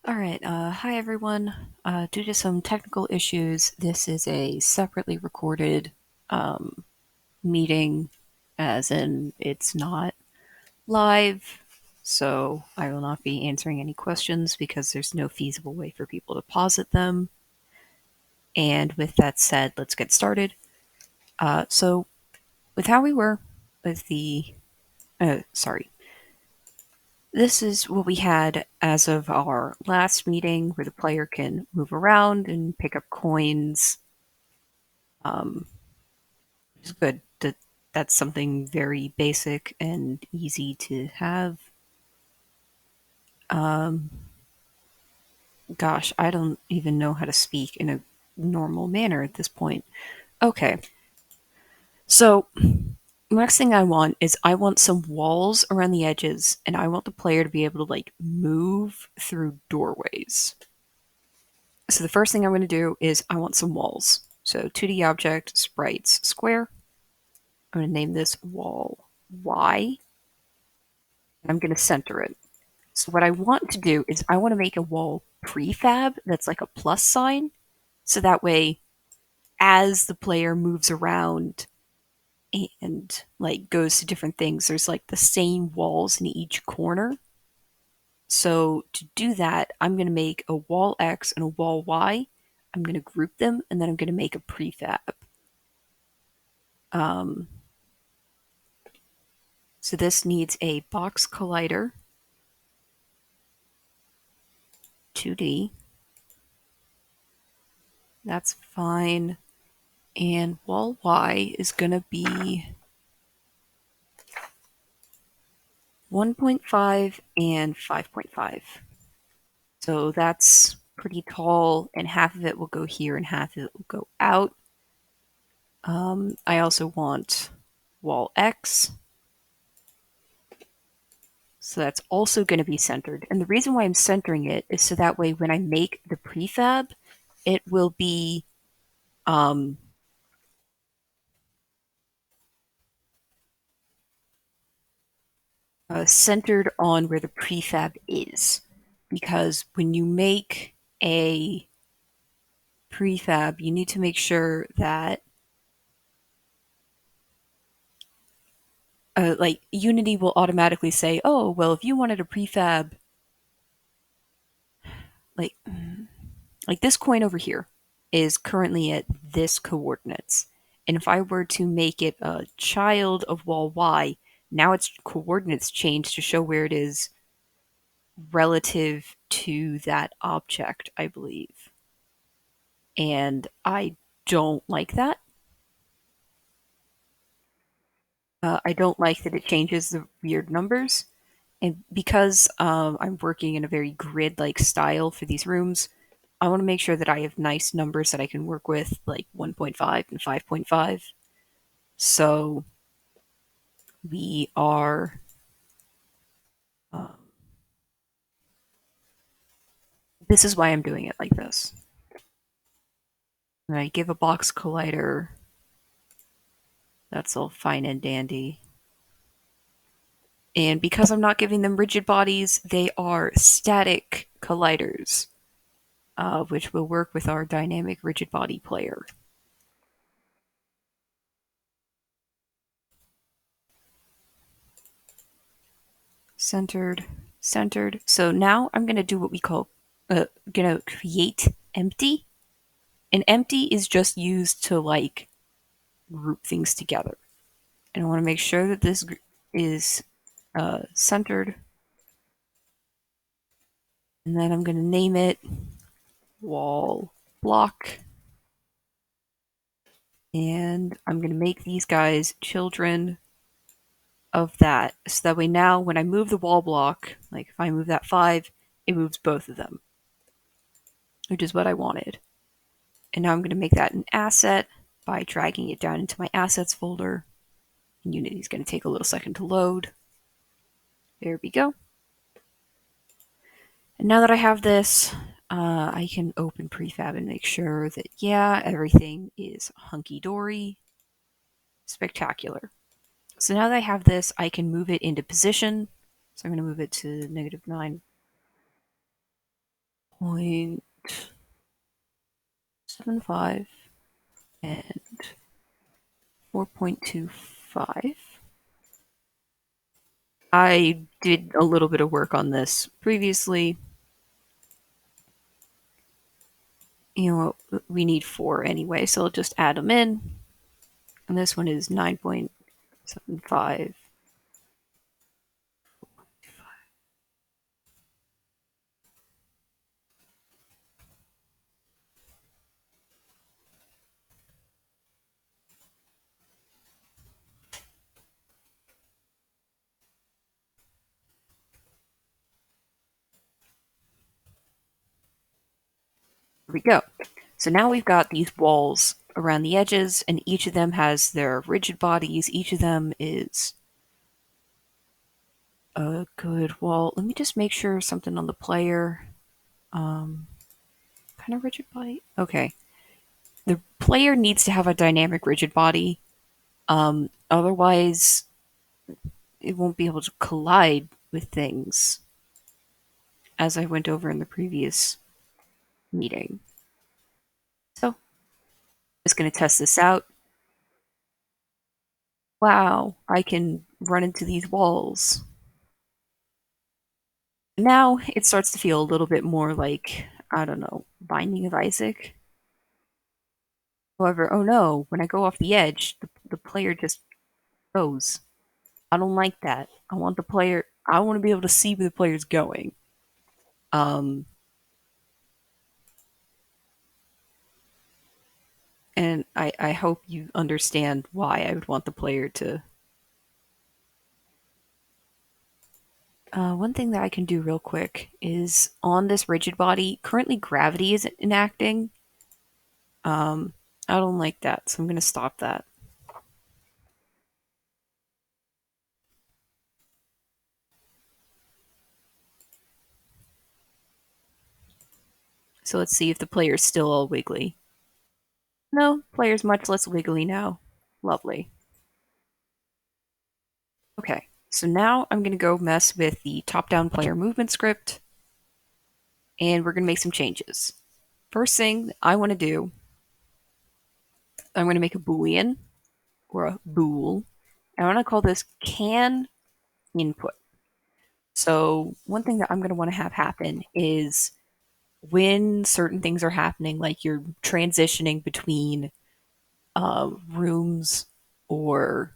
Alright, hi everyone. Due to some technical issues, this is a separately recorded um, meeting, as in it's not live, so I will not be answering any questions because there's no feasible way for people to posit them. And with that said, let's get started. So, with how we were with sorry, this is what we had as of our last meeting, where the player can move around and pick up coins. Which is good. That's something very basic and easy to have. Um, Gosh, I don't even know how to speak in a normal manner at this point. Okay, so next thing I want some walls around the edges, and I want the player to be able to like move through doorways. So the first thing I'm going to do is I want some walls. So 2D object, sprites, square. I'm going to name this wall Y, and I'm going to center it. So what I want to do is I want to make a wall prefab that's like a plus sign. So that way, as the player moves around and like goes to different things, there's like the same walls in each corner. So to do that, I'm going to make a wall X and a wall Y. I'm going to group them, and then I'm going to make a prefab. Um, so this needs a box collider, 2D. That's fine. And wall Y is going to be 1.5 and 5.5. So that's pretty tall, and half of it will go here and half of it will go out. I also want wall X. So that's also going to be centered. And the reason why I'm centering it is so that way when I make the prefab, it will be um, centered on where the prefab is. Because when you make a prefab, you need to make sure that like Unity will automatically say, "Oh, well, if you wanted a prefab, like like this coin over here is currently at this coordinates, and if I were to make it a child of wall Y, now its coordinates change to show where it is relative to that object, I believe, and I don't like that. I don't like that it changes the weird numbers. And because I'm working in a very grid-like style for these rooms, I want to make sure that I have nice numbers that I can work with, like 1.5 and 5.5. So we are. Um, this is why I'm doing it like this. And I give a box collider. That's all fine and dandy. And because I'm not giving them rigid bodies, they are static colliders, which will work with our dynamic rigid body player. Centered, centered. So now I'm going to do what we call, going to create empty. And empty is just used to like group things together. And I want to make sure that this is centered. And then I'm going to name it wall block. And I'm going to make these guys children of that. So that way now when I move the wall block, like if I move that 5, it moves both of them, which is what I wanted. And now I'm going to make that an asset by dragging it down into my assets folder. And Unity's going to take a little second to load. There we go. And now that I have this, I can open Prefab and make sure that, yeah, everything is hunky-dory. Spectacular. So now that I have this, I can move it into position. So I'm going to move it to -9. 0.75 and 4.25. I did a little bit of work on this previously. You know, we need 4 anyway, so I'll just add them in. And this one is 9.75. Here we go. So now we've got these walls around the edges, and each of them has their rigid bodies. Each of them is a good wall. Let me just make sure something on the player. Um, kind of rigid body. Okay. The player needs to have a dynamic rigid body. Otherwise, it won't be able to collide with things, as I went over in the previous meeting. So, just going to test this out. Wow, I can run into these walls. Now it starts to feel a little bit more like, I don't know, Binding of Isaac. However, oh no, when I go off the edge, the player just goes. I don't like that. I want to be able to see where the player's going. Um, and I hope you understand why I would want the player to. One thing that I can do real quick is on this rigid body, currently gravity is enacting. Um, I don't like that, so I'm going to stop that. So let's see if the player's still all wiggly. No, player's much less wiggly now. Lovely. Okay, so now I'm going to go mess with the top-down player movement script, and we're going to make some changes. First thing I want to do, I'm going to make a boolean, or a bool. I want to call this can input. So one thing that I'm going to want to have happen is when certain things are happening, like you're transitioning between rooms, or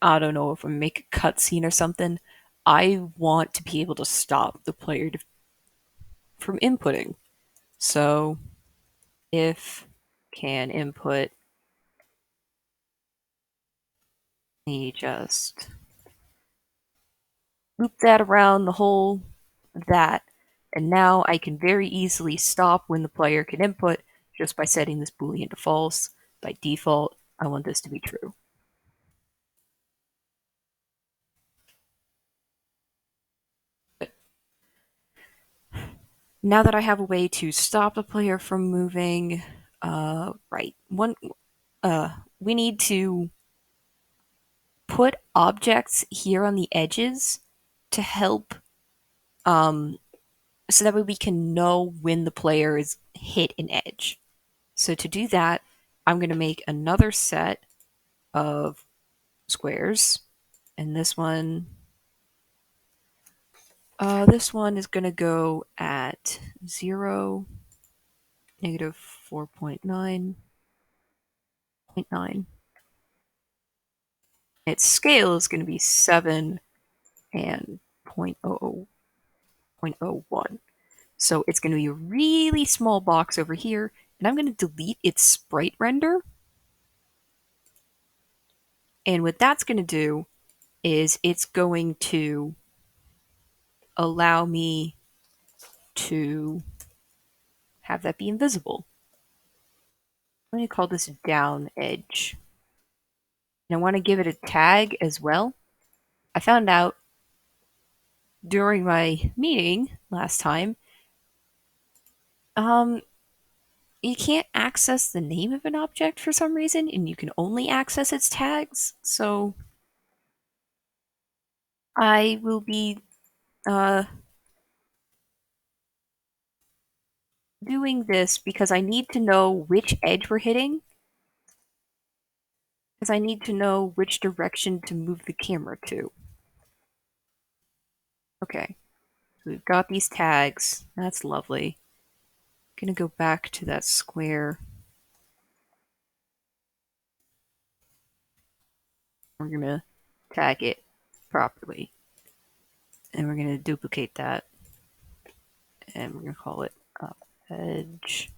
I don't know, if I make a cutscene or something, I want to be able to stop the player from inputting. So if can input, me just loop that around the whole that, and now I can very easily stop when the player can input just by setting this boolean to false. By default, I want this to be true. Now that I have a way to stop the player from moving, right, we need to put objects here on the edges to help, um, so that way we can know when the player is hit an edge. So to do that, I'm going to make another set of squares, and this one is going to go at 0, negative 4.9, 0.9. Its scale is going to be 7 and 0.00.01. So it's going to be a really small box over here, and I'm going to delete its sprite render. And what that's going to do is it's going to allow me to have that be invisible. I'm going to call this down edge. And I want to give it a tag as well. I found out during my meeting last time, um, you can't access the name of an object for some reason, and you can only access its tags. So I will be doing this because I need to know which edge we're hitting, because I need to know which direction to move the camera to. Okay, so we've got these tags. That's lovely. Gonna go back to that square. We're gonna tag it properly. And we're gonna duplicate that. And we're gonna call it edge.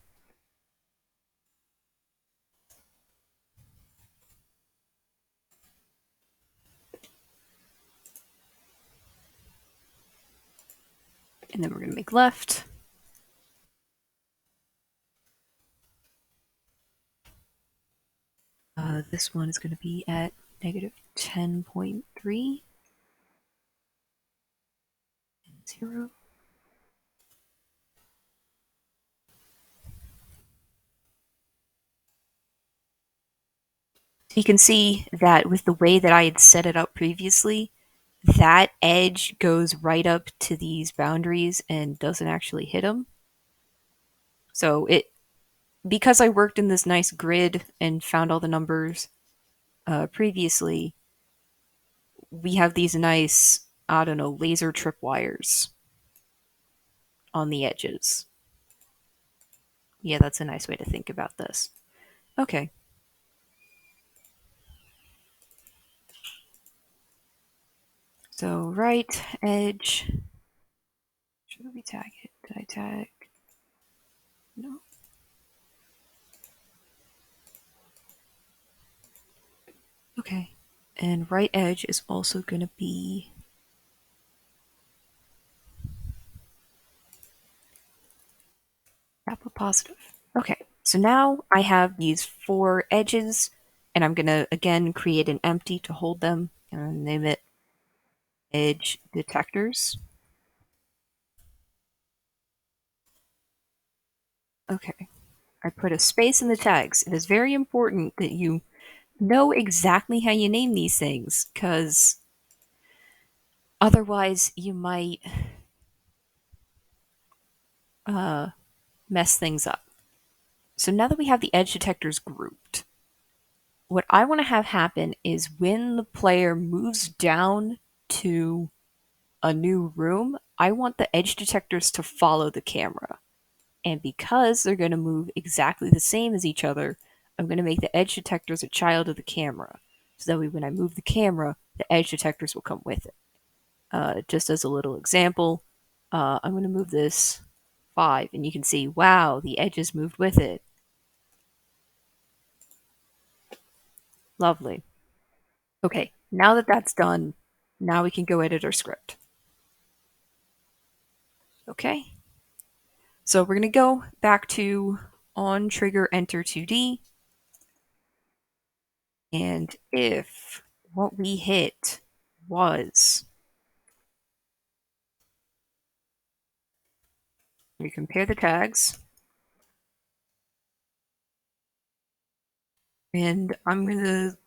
And then we're gonna make left. This one is gonna be at negative 10.3. 0. So you can see that with the way that I had set it up previously, that edge goes right up to these boundaries and doesn't actually hit them. So because I worked in this nice grid and found all the numbers previously, we have these nice, I don't know, laser tripwires on the edges. Yeah, that's a nice way to think about this. Okay. So right edge. Should we tag it? Did I tag? No. Okay. And right edge is also going to be kappa positive. Okay. So now I have these 4 edges, and I'm going to again create an empty to hold them and name it edge detectors. Okay. I put a space in the tags. It is very important that you know exactly how you name these things, because otherwise you might mess things up. So now that we have the edge detectors grouped, what I want to have happen is when the player moves down to a new room, I want the edge detectors to follow the camera. And because they're going to move exactly the same as each other, I'm going to make the edge detectors a child of the camera. So that way when I move the camera, the edge detectors will come with it. Just as a little example, I'm going to move this 5, and you can see, wow, the edges moved with it. Lovely. Okay, now that that's done, now we can go edit our script. Okay, so we're going to go back to on trigger enter 2D, and if what we hit was, we compare the tags, and I'm going to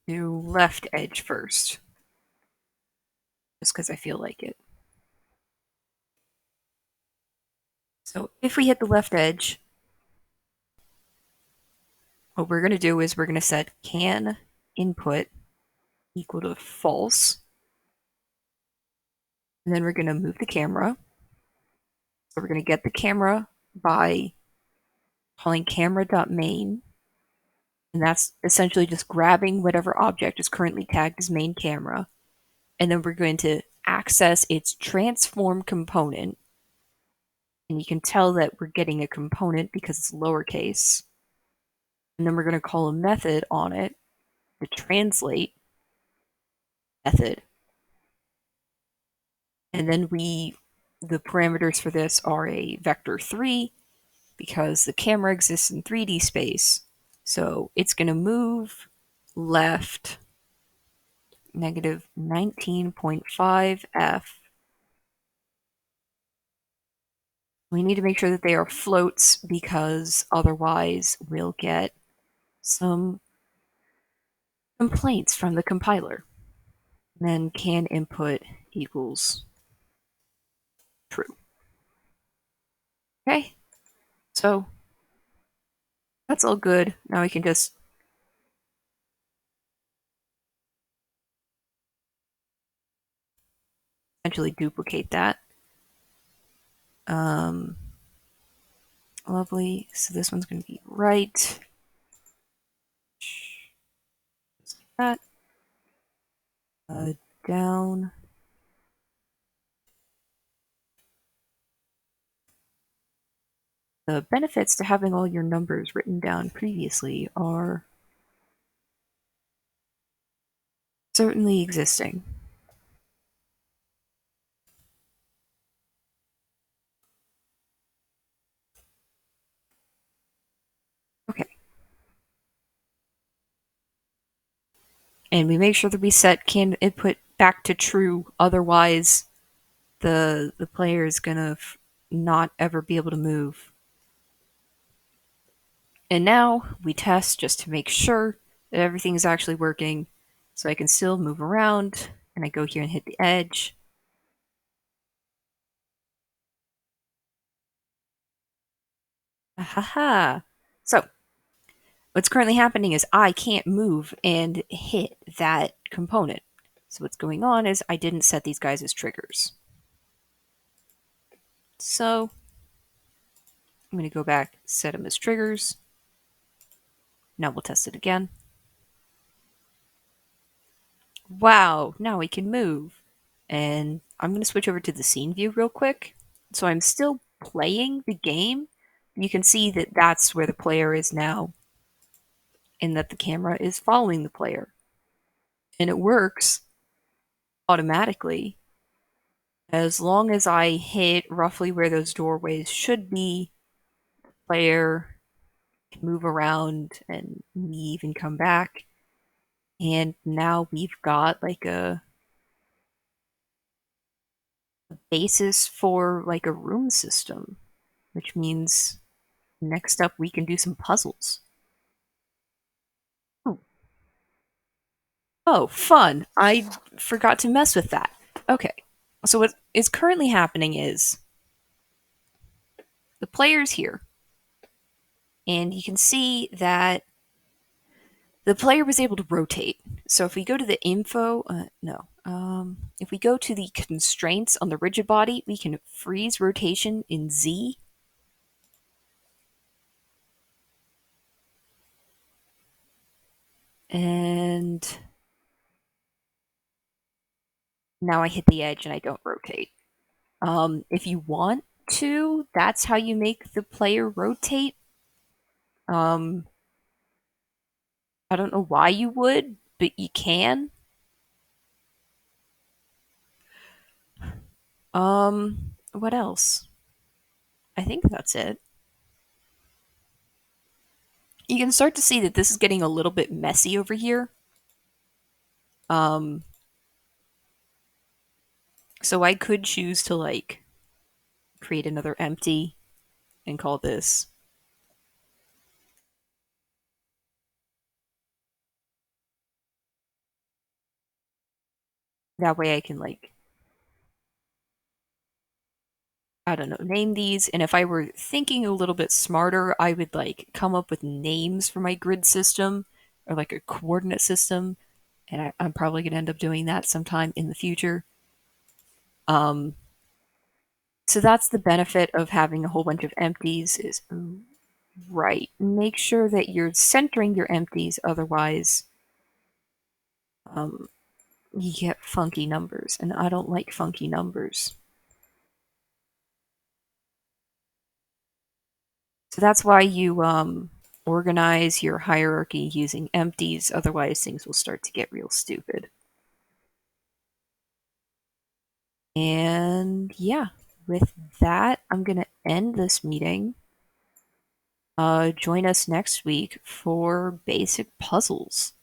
do left edge first, just because I feel like it. So if we hit the left edge, what we're going to do is we're going to set can input equal to false, and then we're going to move the camera. So we're going to get the camera by calling camera.main, and that's essentially just grabbing whatever object is currently tagged as main camera, and then we're going to access its transform component, and you can tell that we're getting a component because it's lowercase, and then we're going to call a method on it, the translate method, and then the parameters for this are a vector 3 because the camera exists in 3D space, so it's going to move left negative 19.5 f. We need to make sure that they are floats because otherwise we'll get some complaints from the compiler. And then can input equals true. Okay, So that's all good. Now we can just essentially duplicate that. Um, Lovely. So this one's going to be right. That. Down. The benefits to having all your numbers written down previously are certainly existing. Okay. And we make sure the reset can input back to true, otherwise the player is gonna not ever be able to move. And now we test just to make sure that everything is actually working, so I can still move around. And I go here and hit the edge. Ahaha. So what's currently happening is I can't move and hit that component. So what's going on is I didn't set these guys as triggers. So I'm going to go back, set them as triggers. Now we'll test it again. Wow, now we can move. And I'm going to switch over to the scene view real quick. So I'm still playing the game. You can see that that's where the player is now, and that the camera is following the player. And it works automatically as long as I hit roughly where those doorways should be. Player can move around and leave and come back. And now we've got like a basis for like a room system, which means next up we can do some puzzles. Oh, oh, fun. I forgot to mess with that. Okay. So what is currently happening is the player's here, and you can see that the player was able to rotate. So if we go to the info, if we go to the constraints on the rigid body, we can freeze rotation in Z. And now I hit the edge and I don't rotate. If you want to, that's how you make the player rotate. Um, I don't know why you would, but you can. What else? I think that's it. You can start to see that this is getting a little bit messy over here. Um, so I could choose to like create another empty and call this. That way I can like, I don't know, name these. And if I were thinking a little bit smarter, I would like come up with names for my grid system or like a coordinate system. And I'm probably going to end up doing that sometime in the future. Um, so that's the benefit of having a whole bunch of empties is right. Make sure that you're centering your empties, otherwise um, you get funky numbers, and I don't like funky numbers. So that's why you organize your hierarchy using empties, otherwise things will start to get real stupid. And yeah, with that, I'm going to end this meeting. Join us next week for basic puzzles.